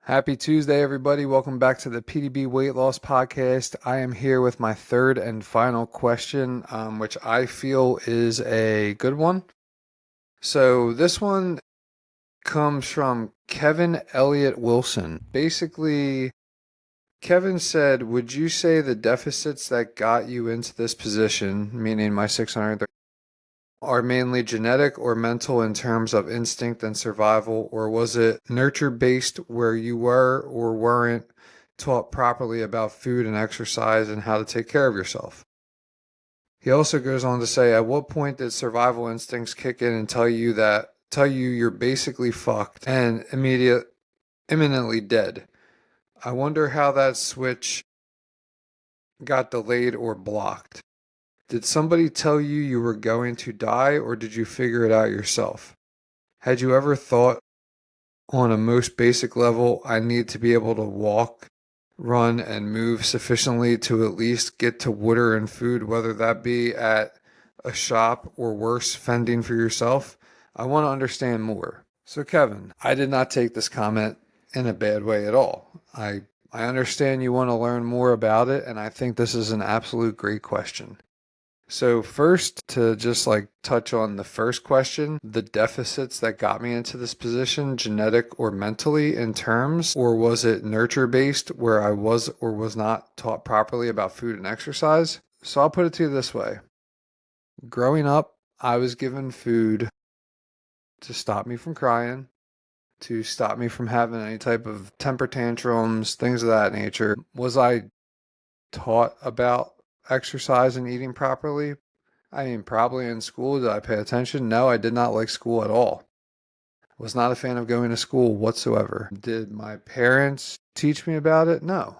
Happy Tuesday, everybody. Welcome back to the PDB Weight Loss Podcast. I am here with my third and final question, which I feel is a good one. So, this one comes from Kevin Elliott Wilson. Basically, Kevin said, would you say the deficits that got you into this position, meaning my 630, are mainly genetic or mental in terms of instinct and survival, or was it nurture based where you were or weren't taught properly about food and exercise and how to take care of yourself? He also goes on to say, at what point did survival instincts kick in and tell you you're basically fucked and imminently dead? I wonder how that switch got delayed or blocked. Did somebody tell you you were going to die, or did you figure it out yourself? Had you ever thought, on a most basic level, I need to be able to walk, run, and move sufficiently to at least get to water and food, whether that be at a shop or worse, fending for yourself? I want to understand more. So, Kevin, I did not take this comment in a bad way at all. I understand you want to learn more about it, and I think this is an absolute great question. So first, to just like touch on the first question, the deficits that got me into this position, genetic or mentally in terms, or was it nurture based where I was or was not taught properly about food and exercise? So I'll put it to you this way. Growing up, I was given food to stop me from crying, to stop me from having any type of temper tantrums, things of that nature. Was I taught about exercise and eating properly? I mean, probably in school, did I pay attention? No, I did not like school at all. Was not a fan of going to school whatsoever. Did my parents teach me about it? No.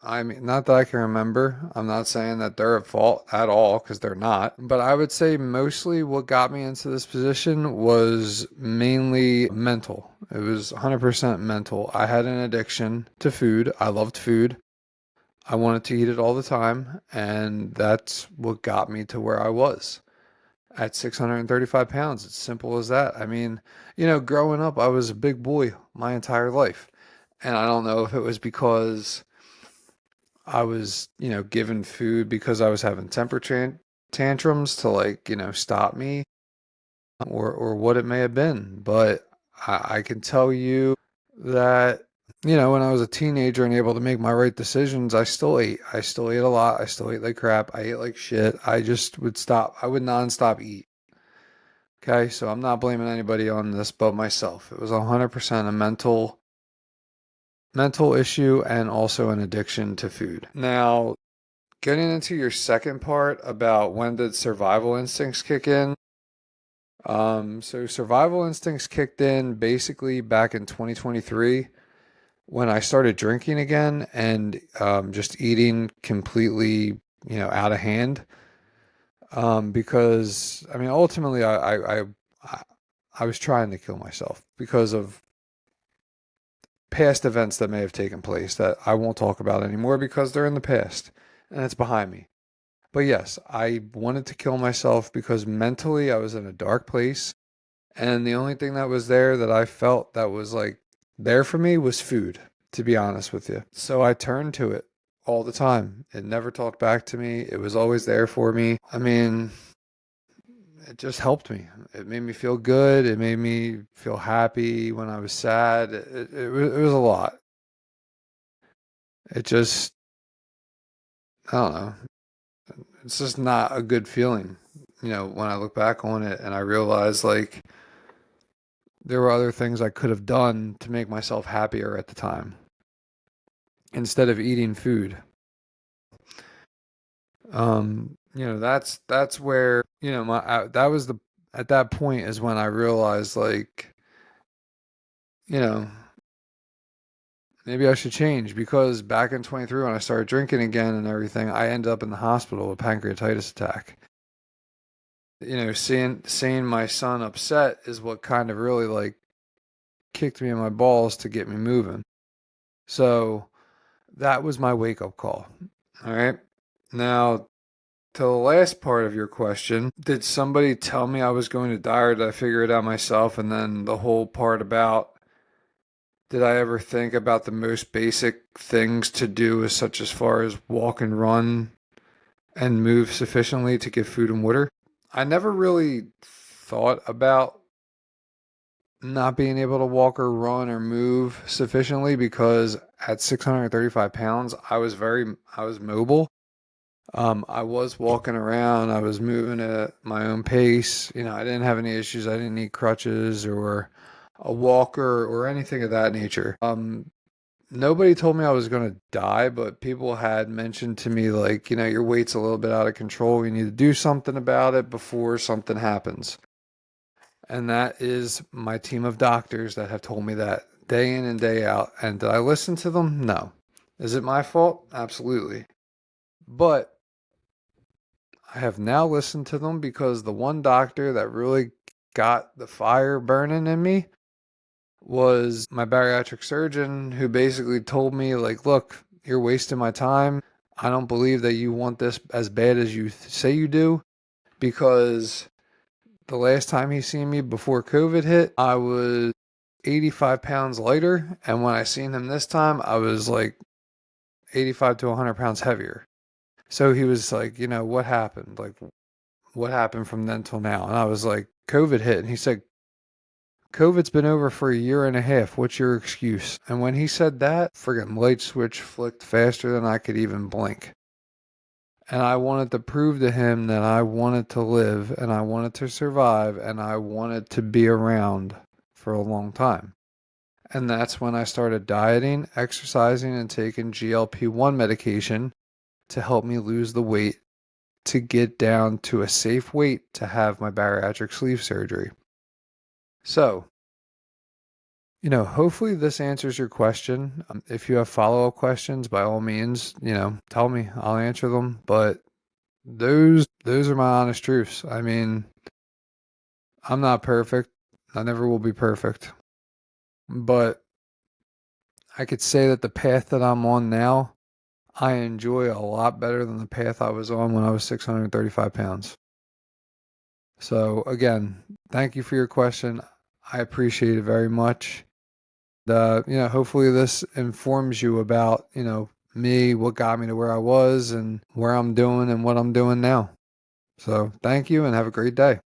I mean, not that I can remember. I'm not saying that they're at fault at all because they're not. But I would say mostly what got me into this position was mainly mental. It was 100% mental. I had an addiction to food. I loved food. I wanted to eat it all the time. And that's what got me to where I was at 635 pounds. It's simple as that. I mean, growing up, I was a big boy my entire life. And I don't know if it was because I was, given food because I was having tantrums to like, stop me or what it may have been. But I can tell you that, when I was a teenager and able to make my right decisions, I still ate. I still ate a lot. I still ate like crap. I ate like shit. I just would stop. I would nonstop eat. Okay, so I'm not blaming anybody on this but myself. It was 100% a mental issue and also an addiction to food. Now, getting into your second part about when did survival instincts kick in? So survival instincts kicked in basically back in 2023 when I started drinking again and just eating completely, out of hand. Because I mean, ultimately, I I was trying to kill myself because of past events that may have taken place that I won't talk about anymore because they're in the past and it's behind me. But yes, I wanted to kill myself because mentally I was in a dark place. And the only thing that was there that I felt that was like there for me was food, to be honest with you. So I turned to it all the time. It never talked back to me. It was always there for me. I mean, it just helped me. It made me feel good. It made me feel happy when I was sad. It was a lot. It just, I don't know. It's just not a good feeling, when I look back on it and I realize like there were other things I could have done to make myself happier at the time instead of eating food. That's where, that was the at that point is when I realized like, you know, maybe I should change because back in 23 when I started drinking again and everything, I ended up in the hospital with pancreatitis attack. Seeing my son upset is what kind of really like kicked me in my balls to get me moving. So that was my wake up call. All right. Now, to the last part of your question, did somebody tell me I was going to die or did I figure it out myself? And then the whole part about Did I ever think about the most basic things to do, as such as far as walk and run and move sufficiently to get food and water? I never really thought about not being able to walk or run or move sufficiently because at 635 pounds, I was mobile. I was walking around, I was moving at my own pace. I didn't have any issues. I didn't need crutches or a walker or anything of that nature. Nobody told me I was going to die, but people had mentioned to me, like, your weight's a little bit out of control. You need to do something about it before something happens. And that is my team of doctors that have told me that day in and day out. And did I listen to them? No. Is it my fault? Absolutely. But I have now listened to them because the one doctor that really got the fire burning in me was my bariatric surgeon, who basically told me, like, look, you're wasting my time. I don't believe that you want this as bad as you say you do, because the last time he seen me before COVID hit, I was 85 pounds lighter. And when I seen him this time, I was like 85 to 100 pounds heavier. So he was like, what happened? Like, what happened from then till now? And I was like, COVID hit. And he said, COVID's been over for a year and a half. What's your excuse? And when he said that, friggin' light switch flicked faster than I could even blink. And I wanted to prove to him that I wanted to live and I wanted to survive and I wanted to be around for a long time. And that's when I started dieting, exercising, and taking GLP-1 medication to help me lose the weight to get down to a safe weight to have my bariatric sleeve surgery. So, hopefully this answers your question. If you have follow-up questions, by all means, tell me. I'll answer them. But those are my honest truths. I mean, I'm not perfect. I never will be perfect. But I could say that the path that I'm on now, I enjoy a lot better than the path I was on when I was 635 pounds. So again, thank you for your question. I appreciate it very much. Hopefully this informs you about, me, what got me to where I was and where I'm doing and what I'm doing now. So thank you and have a great day.